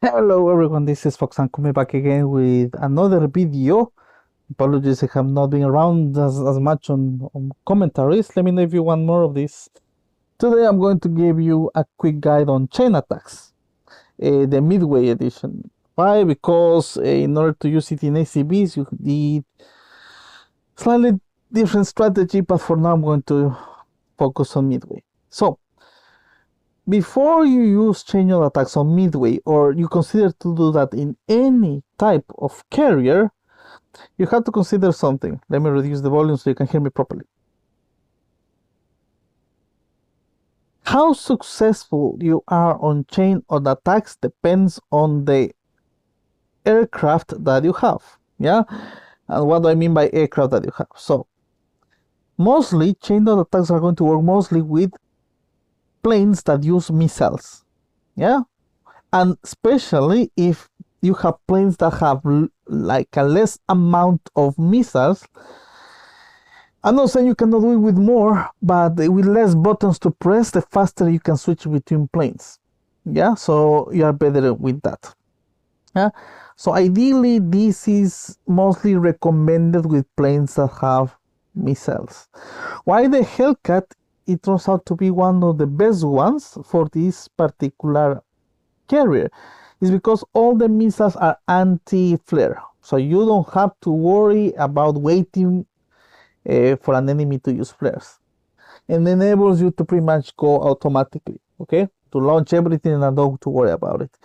Hello everyone, this is Foxhound coming back again with another video. Apologies, I have not been around as much on commentaries. Let me know if you want more of this. Today I'm going to give you a quick guide on chain attacks, the Midway edition. Why? Because in order to use it in ACBs, you need slightly different strategy, but for now I'm going to focus on Midway. So, before you use chain of attacks on Midway, or you consider to do that in any type of carrier, you have to consider something. Let me reduce the volume so you can hear me properly. How successful you are on chain of attacks depends on the aircraft that you have. Yeah? And what do I mean by aircraft that you have? So, mostly chain of attacks are going to work mostly with planes that use missiles. Yeah? And especially if you have planes that have like a less amount of missiles. I'm not saying you cannot do it with more, but with less buttons to press, the faster you can switch between planes. Yeah, so you are better with that. Yeah, so ideally this is mostly recommended with planes that have missiles. Why the Hellcat? It turns out to be one of the best ones for this particular carrier is because all the missiles are anti-flare, so you don't have to worry about waiting for an enemy to use flares, and enables you to pretty much go automatically, okay, to launch everything and don't to worry about it.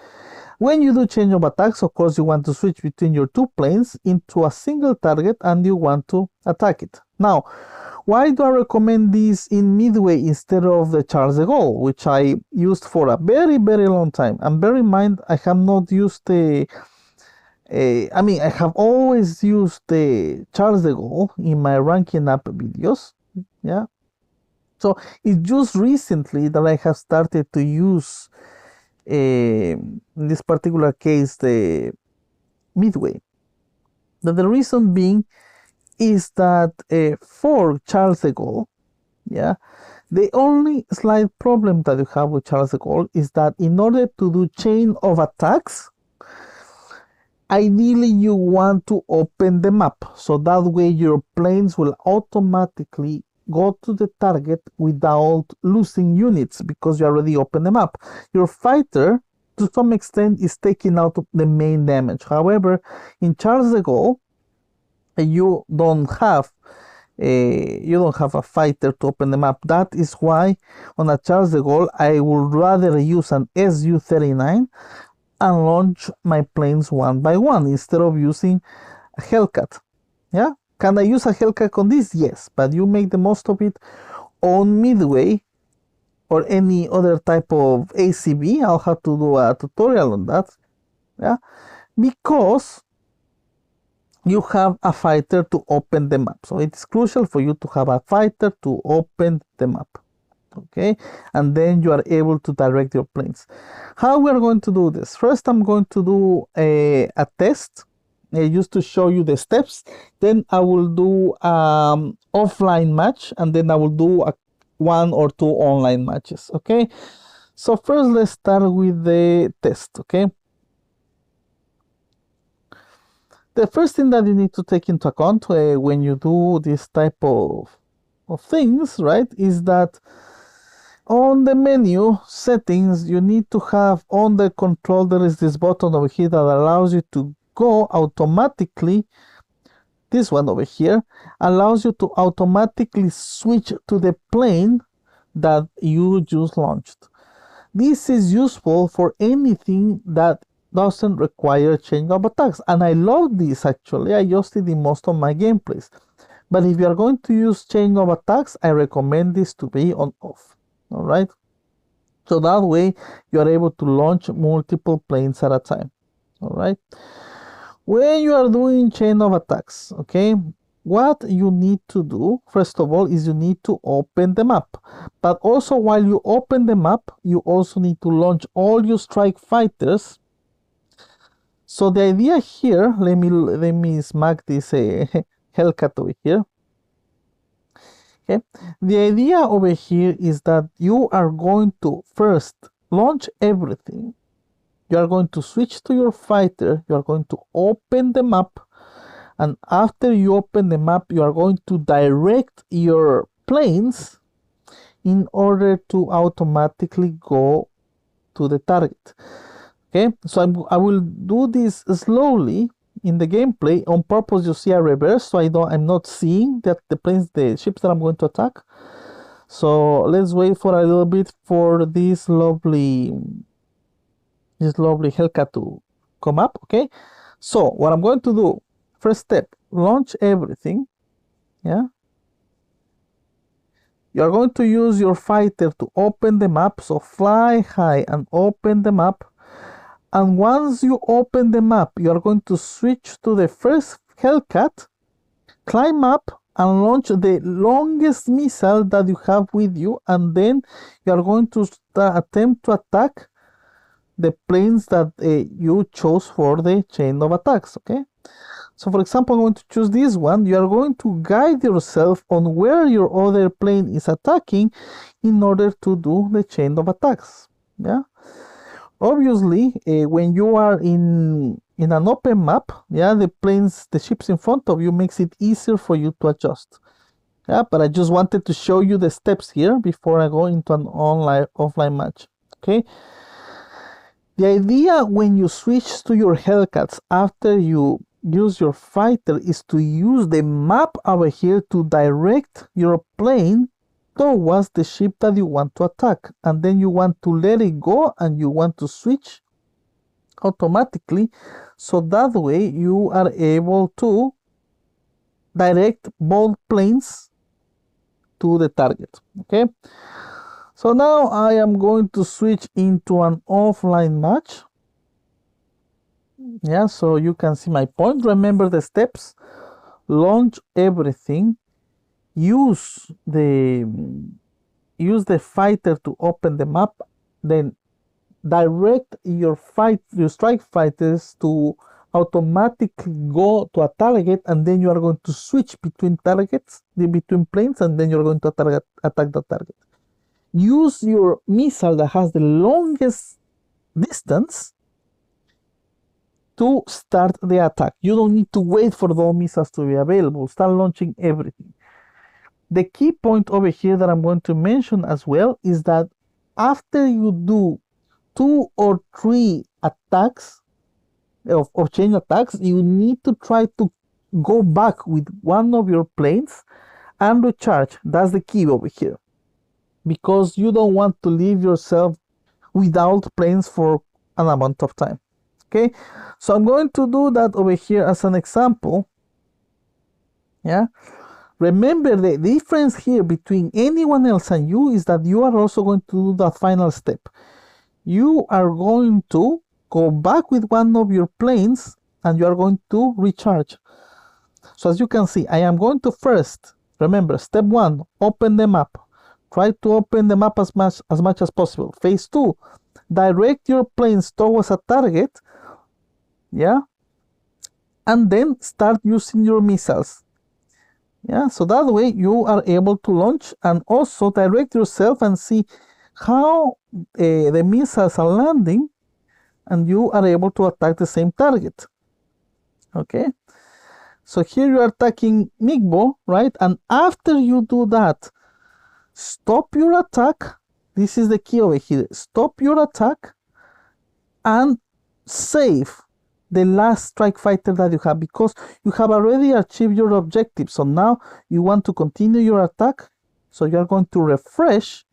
When you do change of attacks, of course you want to switch between your two planes into a single target and you want to attack it. Now, why do I recommend this in Midway instead of the Charles de Gaulle, which I used for a very long time? And bear in mind, I have not used the I have always used the Charles de Gaulle in my ranking up videos. Yeah. So it's just recently that I have started to use, in this particular case, the Midway. The reason being is that for Charles de Gaulle, yeah, the only slight problem that you have with Charles de Gaulle is that in order to do chain of attacks, ideally you want to open the map, so that way your planes will automatically go to the target without losing units because you already opened the map. Your fighter to some extent is taking out the main damage. However, in Charles de Gaulle, you don't have a fighter to open the map. That is why on a Charles de Gaulle I would rather use an Su-39 and launch my planes one by one instead of using a Hellcat. Yeah, can I use a Hellcat on this? Yes, but you make the most of it on Midway or any other type of ACB. I'll have to do a tutorial on that. Yeah, because you have a fighter to open the map. So it's crucial for you to have a fighter to open the map. Okay, and then you are able to direct your planes. How we are going to do this? First, I'm going to do a test just to show you the steps. Then I will do offline match, and then I will do one or two online matches. Okay, so first let's start with the test. Okay, the first thing that you need to take into account when you do this type of things, right, is that on the menu settings, you need to have on the control, there is this button over here that allows you to go automatically. This one over here allows you to automatically switch to the plane that you just launched. This is useful for anything that doesn't require change of attacks, and I love this actually. I used it in most of my gameplays. But if you are going to use chain of attacks, I recommend this to be on off. All right, so that way you are able to launch multiple planes at a time. All right, when you are doing chain of attacks, okay, what you need to do first of all is you need to open the map, but also while you open the map you also need to launch all your strike fighters. So the idea here, let me smack this Hellcat over here. Okay, the idea over here is that you are going to first launch everything, you are going to switch to your fighter, you are going to open the map, and after you open the map, you are going to direct your planes in order to automatically go to the target. Okay, so I will do this slowly in the gameplay. On purpose, you see a reverse, so I'm not seeing that the ships that I'm going to attack. So let's wait for a little bit for this lovely Hellcat to come up. Okay, so what I'm going to do, first step, launch everything. Yeah, you're going to use your fighter to open the map, so fly high and open the map. And once you open the map, you are going to switch to the first Hellcat, climb up and launch the longest missile that you have with you, and then you are going to attempt to attack the planes that you chose for the chain of attacks. Okay, so for example, I'm going to choose this one. You are going to guide yourself on where your other plane is attacking in order to do the chain of attacks. Yeah, obviously when you are in an open map, yeah, the ships in front of you makes it easier for you to adjust. Yeah, but I just wanted to show you the steps here before I go into an offline match. Okay, the idea when you switch to your Hellcats after you use your fighter is to use the map over here to direct your plane towards the ship that you want to attack, and then you want to let it go and you want to switch automatically, so that way you are able to direct both planes to the target. Okay, so now I am going to switch into an offline match. Yeah, so you can see my point. Remember the steps: launch everything, use the fighter to open the map, then direct your strike fighters to automatically go to a target, and then you are going to switch between planes, and then you're going to attack the target. Use your missile that has the longest distance to start the attack. You don't need to wait for those missiles to be available. Start launching everything. The key point over here that I'm going to mention as well is that after you do 2 or 3 attacks of chain attacks, you need to try to go back with one of your planes and recharge. That's the key over here, because you don't want to leave yourself without planes for an amount of time. Okay, so I'm going to do that over here as an example. Yeah, remember the difference here between anyone else and you is that you are also going to do the final step. You are going to go back with one of your planes and you are going to recharge. So as you can see, I am going to first, remember, step 1, open the map. Try to open the map as much as possible. Phase 2, direct your planes towards a target. Yeah, and then start using your missiles. Yeah, so that way you are able to launch and also direct yourself and see how the missiles are landing, and you are able to attack the same target. Okay, so here you are attacking Migbo, right? And after you do that, stop your attack. This is the key over here. Stop your attack and save the last strike fighter that you have, because you have already achieved your objective. So now you want to continue your attack, so you are going to refresh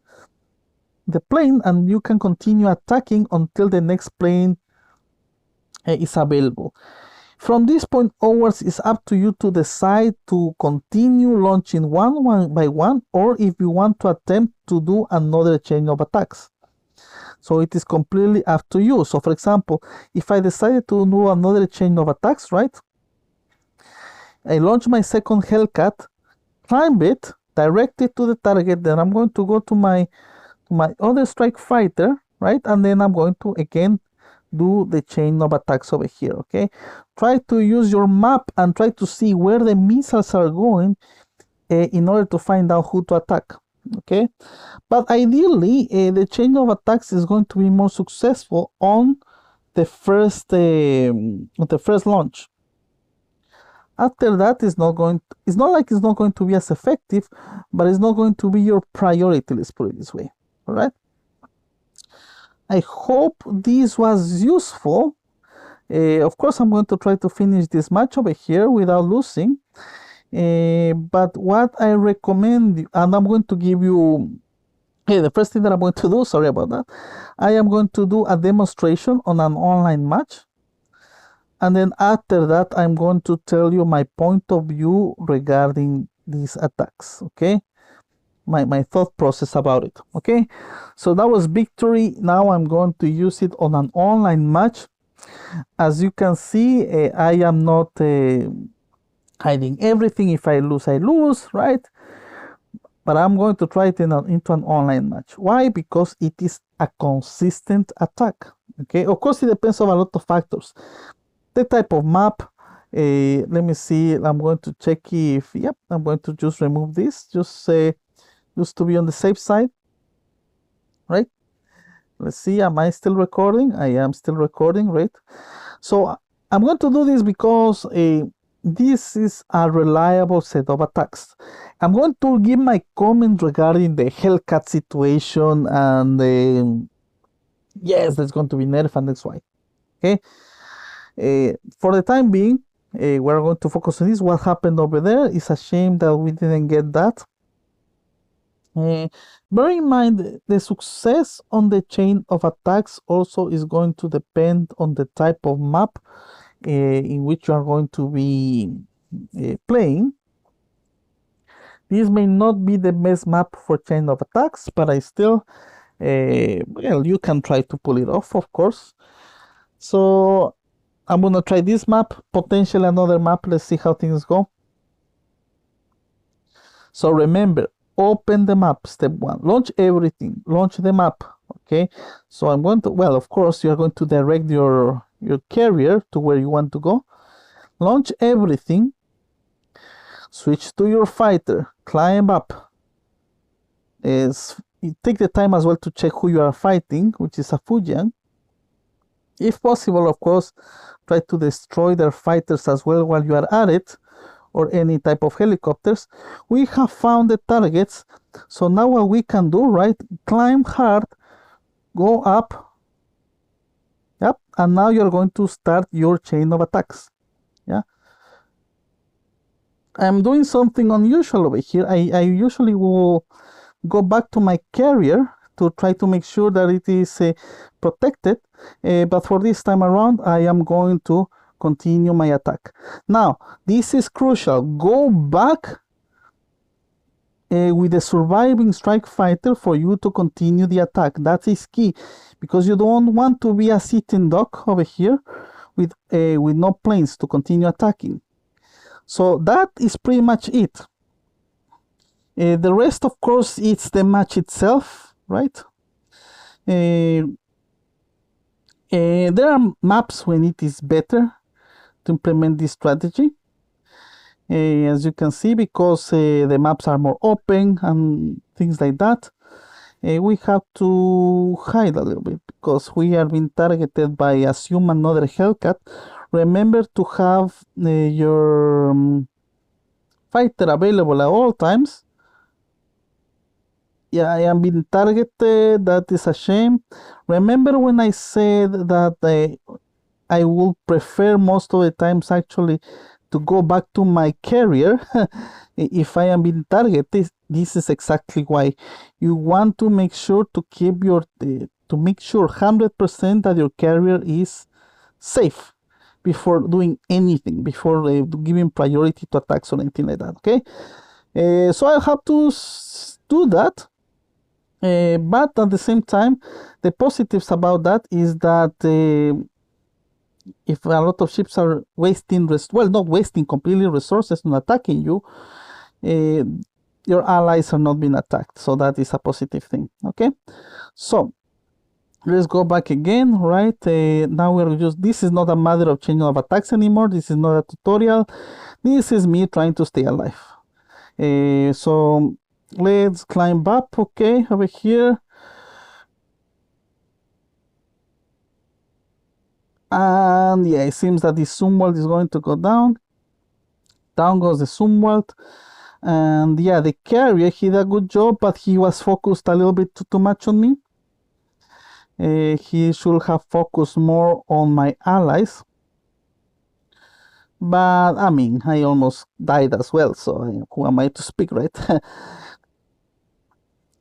the plane and you can continue attacking until the next plane is available. From this point onwards, it's up to you to decide to continue launching one by one, or if you want to attempt to do another chain of attacks. So it is completely up to you. So for example, if I decided to do another chain of attacks, right? I launch my second Hellcat, climb it, direct it to the target, then I'm going to go to my other strike fighter, right? And then I'm going to again do the chain of attacks over here. Okay, try to use your map and try to see where the missiles are going in order to find out who to attack. Okay, but ideally the chain of attacks is going to be more successful on the first launch. After that, it's not like it's not going to be as effective, but it's not going to be your priority. Let's put it this way. All right. I hope this was useful. Of course, I'm going to try to finish this match over here without losing. But what I recommend, and I'm going to give you, the first thing that I'm going to do, sorry about that, I am going to do a demonstration on an online match. And then after that, I'm going to tell you my point of view regarding these attacks, okay? My thought process about it, okay? So that was victory. Now I'm going to use it on an online match. As you can see, I am not hiding everything. If I lose, right? But I'm going to try it into an online match. Why? Because it is a consistent attack, okay? Of course, it depends on a lot of factors. The type of map, let me see, I'm going to check if, yep, I'm going to just remove this, just to be on the safe side, right? Let's see, am I still recording? I am still recording, right? So I'm going to do this because this is a reliable set of attacks. I'm going to give my comment regarding the Hellcat situation, and yes, there's going to be nerf, and that's why, okay? For the time being, we're going to focus on this. What happened over there? It's a shame that we didn't get that. Bear in mind, the success on the chain of attacks also is going to depend on the type of map in which you are going to be playing. This may not be the best map for chain of attacks, but I still, well, you can try to pull it off, of course. So I'm gonna try this map, potentially another map. Let's see how things go. So remember, open the map, step 1. Launch everything, launch the map, okay? So I'm going to, well, of course, you're going to direct your carrier to where you want to go. Launch everything, switch to your fighter, climb up. Take the time as well to check who you are fighting, which is a Fujian. If possible, of course, try to destroy their fighters as well while you are at it, or any type of helicopters. We have found the targets, so now what we can do, right, climb hard, go up, yep, and now you're going to start your chain of attacks. Yeah, I'm doing something unusual over here. I usually will go back to my carrier to try to make sure that it is protected, but for this time around, I am going to continue my attack. Now, this is crucial. Go back with the surviving strike fighter for you to continue the attack. That is key, because you don't want to be a sitting duck over here with no planes to continue attacking. So that is pretty much it. The rest, of course, it's the match itself, right? There are maps when it is better to implement this strategy, as you can see, because the maps are more open and things like that. We have to hide a little bit because we are being targeted by, assume, another Hellcat. Remember to have your fighter available at all times. Yeah, I am being targeted. That is a shame. Remember when I said that I will prefer most of the times actually to go back to my carrier if I am being targeted? This is exactly why. You want to make sure to keep to make sure 100% that your carrier is safe before doing anything, before giving priority to attacks or anything like that, okay? So I have to do that. But at the same time, the positives about that is that if a lot of ships are wasting, not wasting completely resources on attacking you, your allies are not being attacked. So that is a positive thing, okay? So let's go back again, right? Now this is not a matter of changing of attacks anymore. This is not a tutorial. This is me trying to stay alive. So let's climb up, okay, over here. And yeah, it seems that the Zumwalt is going to go down. Down goes the Zumwalt. And yeah, the carrier, he did a good job, but he was focused a little bit too much on me. He should have focused more on my allies. But I mean, I almost died as well, so who am I to speak, right?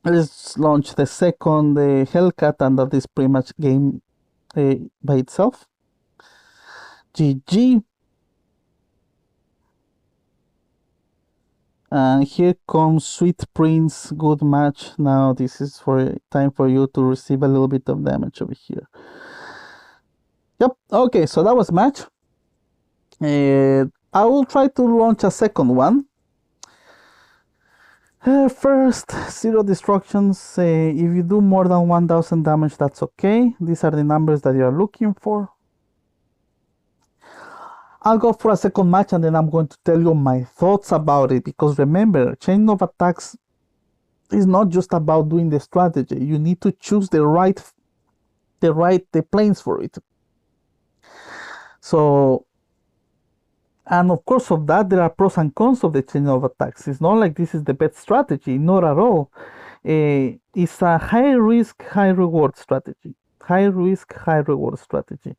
Let's launch the second Hellcat, and that is pretty much game by itself. GG. And here comes Sweet Prince. Good match. Now this is for time for you to receive a little bit of damage over here. Yep. Okay, so that was match. I will try to launch a second one. First, 0 destructions. If you do more than 1000 damage, that's okay. These are the numbers that you are looking for. I'll go for a second match, and then I'm going to tell you my thoughts about it, because remember, chain of attacks is not just about doing the strategy. You need to choose the right planes for it. So, and of course of that, there are pros and cons of the chain of attacks. It's not like this is the best strategy, not at all. It's a high risk, high reward strategy. High risk, high reward strategy.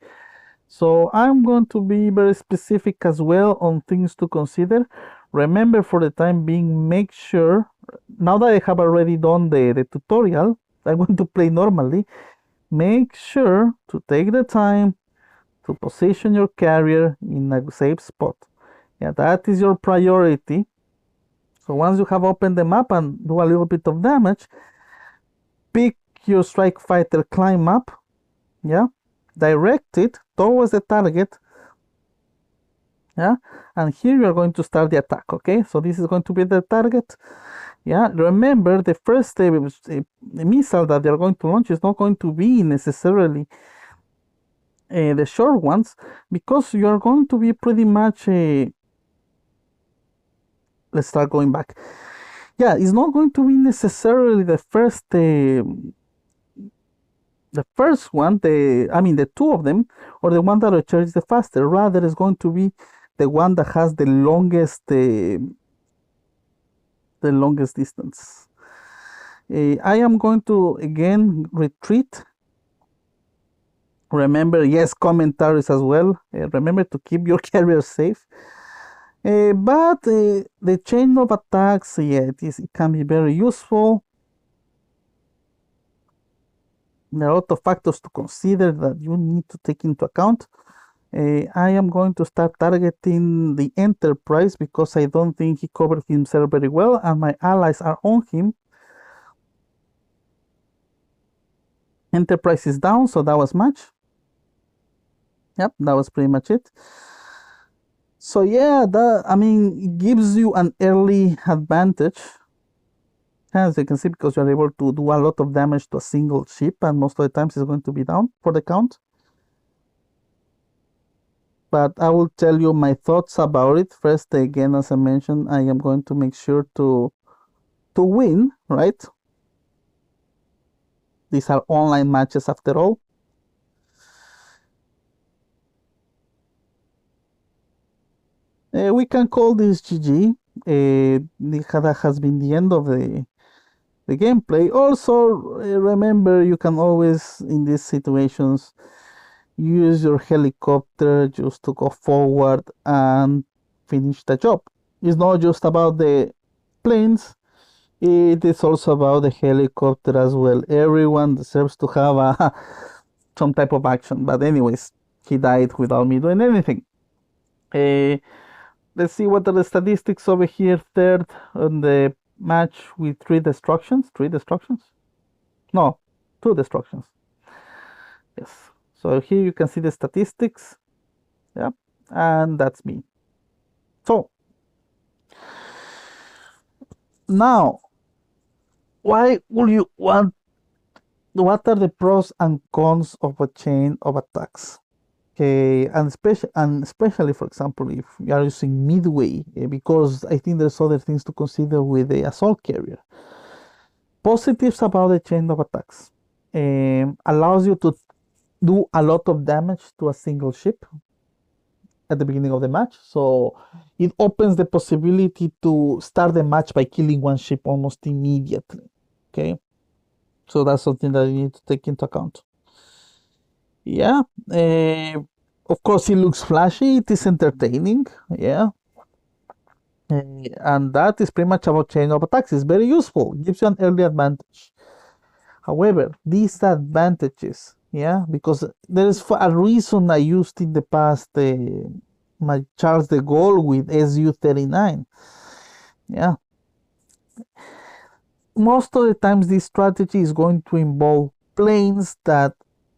So I'm going to be very specific as well on things to consider. Remember, for the time being, make sure, now that I have already done the tutorial, I'm going to play normally. Make sure to take the time to position your carrier in a safe spot. Yeah, that is your priority. So once you have opened the map and do a little bit of damage, pick your strike fighter, climb up, yeah, direct it towards the target, yeah, and here you are going to start the attack. Okay, so this is going to be the target. Yeah, remember, the first missile that they're going to launch is not going to be necessarily the short ones, because you are going to be pretty much let's start going back. Yeah, it's not going to be necessarily the first one, the two of them, or the one that recharges the faster. Rather, it's going to be the one that has the longest distance. I am going to again retreat. Remember, yes, commentaries as well. Remember to keep your carrier safe. But the chain of attacks, yeah, it can be very useful. There are a lot of factors to consider that you need to take into account. I am going to start targeting the Enterprise, because I don't think he covered himself very well, and my allies are on him. Enterprise is down, so that was match. Yep, that was pretty much it. So yeah, it gives you an early advantage, as you can see, because you're able to do a lot of damage to a single ship, and most of the times it's going to be down for the count. But I will tell you my thoughts about it. First, again, as I mentioned, I am going to make sure to win, right? These are online matches after all. We can call this GG. That has been the end of the gameplay. Also, remember, you can always, in these situations, use your helicopter just to go forward and finish the job. It's not just about the planes, it is also about the helicopter as well. Everyone deserves to have some type of action. But anyways, he died without me doing anything. Let's see what are the statistics over here. Third on the match with 3 destructions. 3 destructions? No, 2 destructions. Yes. So here you can see the statistics. Yeah, and that's me. So now, why would you want? What are the pros and cons of a chain of attacks? Okay, and especially, for example, if you are using Midway, because I think there's other things to consider with the assault carrier. Positives about the chain of attacks: allows you to do a lot of damage to a single ship at the beginning of the match. So it opens the possibility to start the match by killing one ship almost immediately. Okay, so that's something that you need to take into account. Yeah, of course it looks flashy, it is entertaining. Yeah, and that is pretty much about chain of attacks. It's very useful, gives you an early advantage. However, disadvantages, yeah, because there is a reason I used in the past my Charles de Gaulle with SU-39. Yeah, most of the times this strategy is going to involve planes that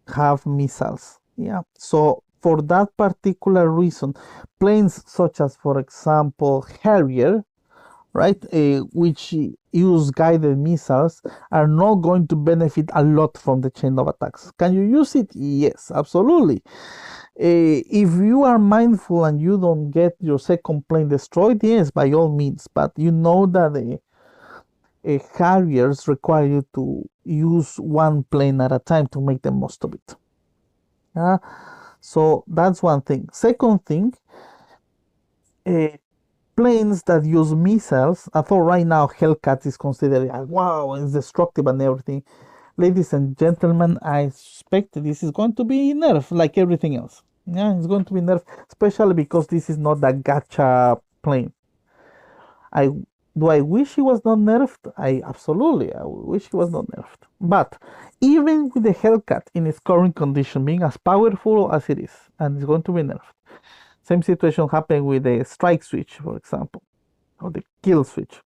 have missiles. Yeah, so for that particular reason, planes such as, for example, Harrier, right, which use guided missiles, are not going to benefit a lot from the chain of attacks. Can you use it? Yes, absolutely. If you are mindful and you don't get your second plane destroyed, yes, by all means, but you know that Harriers require you to use one plane at a time to make the most of it. So that's one thing. Second thing, planes that use missiles, I thought right now Hellcat is considered wow, it's destructive and everything. Ladies and gentlemen, I suspect this is going to be nerfed like everything else. Yeah, it's going to be nerfed, especially because this is not a gacha plane. I wish it was not nerfed? I wish it was not nerfed. But even with the Hellcat in its current condition being as powerful as it is, and it's going to be nerfed. Same situation happened with the strike switch, for example, or the kill switch.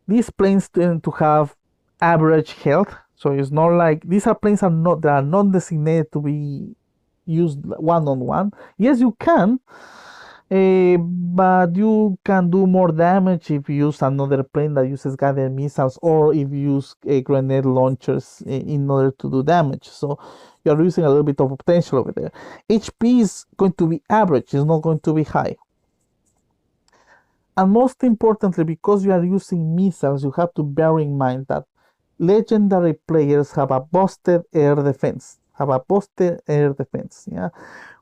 These planes tend to have average health, so it's not like these are planes are not that are not designated to be used one-on-one. Yes, you can, but you can do more damage if you use another plane that uses guided missiles, or if you use grenade launchers in order to do damage. So you're using a little bit of potential over there. HP is going to be average, it's not going to be high. And most importantly, because you are using missiles, you have to bear in mind that legendary players have a busted air defense. Yeah,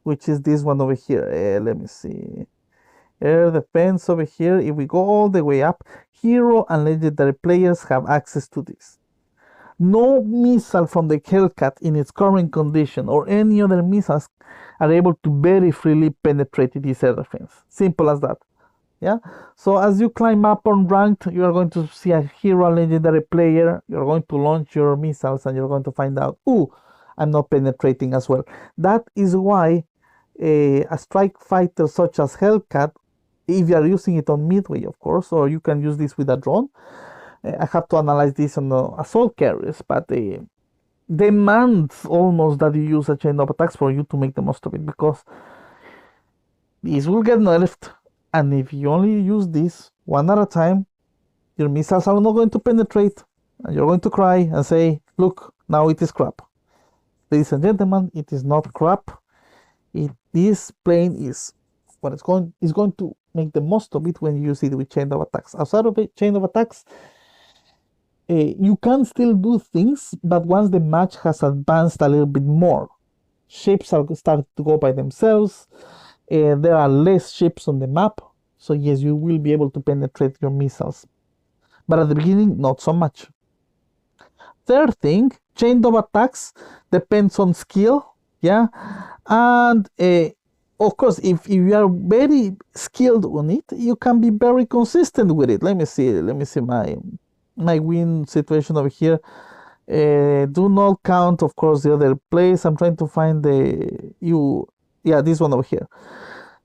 which is this one over here. Let me see. Air defense over here. If we go all the way up, hero and legendary players have access to this. No missile from the Hellcat in its current condition or any other missiles are able to very freely penetrate this air defense. Simple as that. Yeah, so as you climb up on ranked, you are going to see a hero legendary player. You're going to launch your missiles and you're going to find out, ooh, I'm not penetrating as well. That is why a strike fighter such as Hellcat, if you are using it on Midway, of course, or you can use this with a drone. I have to analyze this on assault carriers, but demands almost that you use a chain of attacks for you to make the most of it, because this will get nerfed. And if you only use this one at a time, your missiles are not going to penetrate. And you're going to cry and say, look, now it is crap. Ladies and gentlemen, it is not crap. This plane is what is going to make the most of it when you use it with chain of attacks. Outside of it, chain of attacks, you can still do things, but once the match has advanced a little bit more, ships are starting to go by themselves. There are less ships on the map, so yes, you will be able to penetrate your missiles. But at the beginning, not so much. Third thing, chain of attacks depends on skill, yeah? And of course, if you are very skilled on it, you can be very consistent with it. Let me see my win situation over here. Do not count, of course, the other place. I'm trying to find this one over here.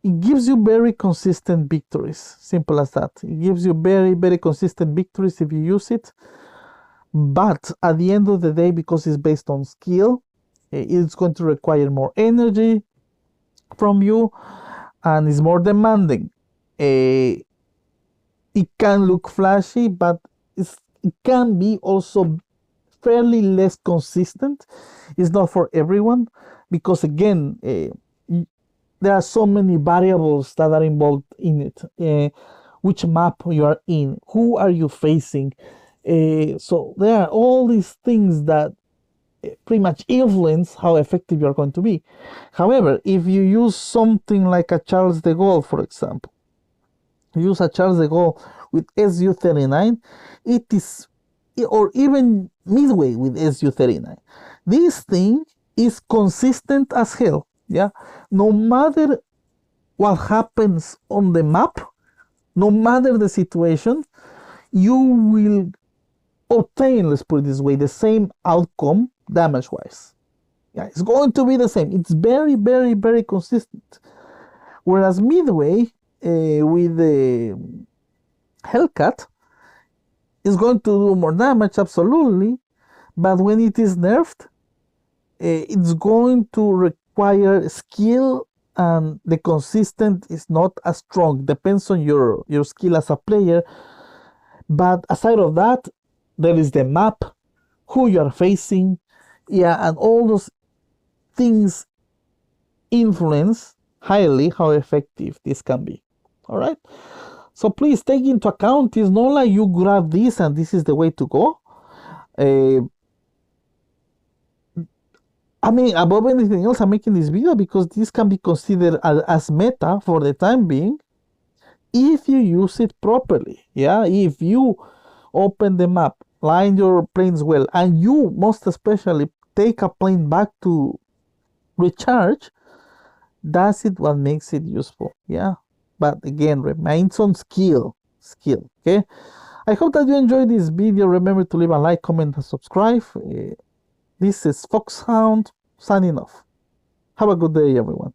It gives you very consistent victories. Simple as that. It gives you very, very consistent victories if you use it. But at the end of the day, because it's based on skill, it's going to require more energy from you and is more demanding. It can look flashy, but it can be also fairly less consistent. It's not for everyone, because again, there are so many variables that are involved in it. Which map you are in, who are you facing? So there are all these things that pretty much influence how effective you're going to be. However, if you use something like a Charles de Gaulle, for example, use a Charles de Gaulle with Su-39, it is, or even Midway with Su-39. This thing is consistent as hell. Yeah, no matter what happens on the map, no matter the situation, you will obtain, let's put it this way, the same outcome damage-wise. Yeah, it's going to be the same. It's very, very, very consistent. Whereas Midway with the Hellcat is going to do more damage, absolutely, but when it is nerfed, it's going to require skill, and the consistent is not as strong. Depends on your skill as a player. But aside of that, there is the map, who you are facing, yeah, and all those things influence highly how effective this can be. All right, so please take into account, it's not like you grab this and this is the way to go. I mean, above anything else, I'm making this video because this can be considered as meta for the time being if you use it properly. Yeah, if you open the map, line your planes well, and you most especially take a plane back to recharge, that's it what makes it useful. Yeah, but again, remains on skill. Okay, I hope that you enjoyed this video. Remember to leave a like, comment, and subscribe. This is Foxhound signing off. Have a good day, everyone.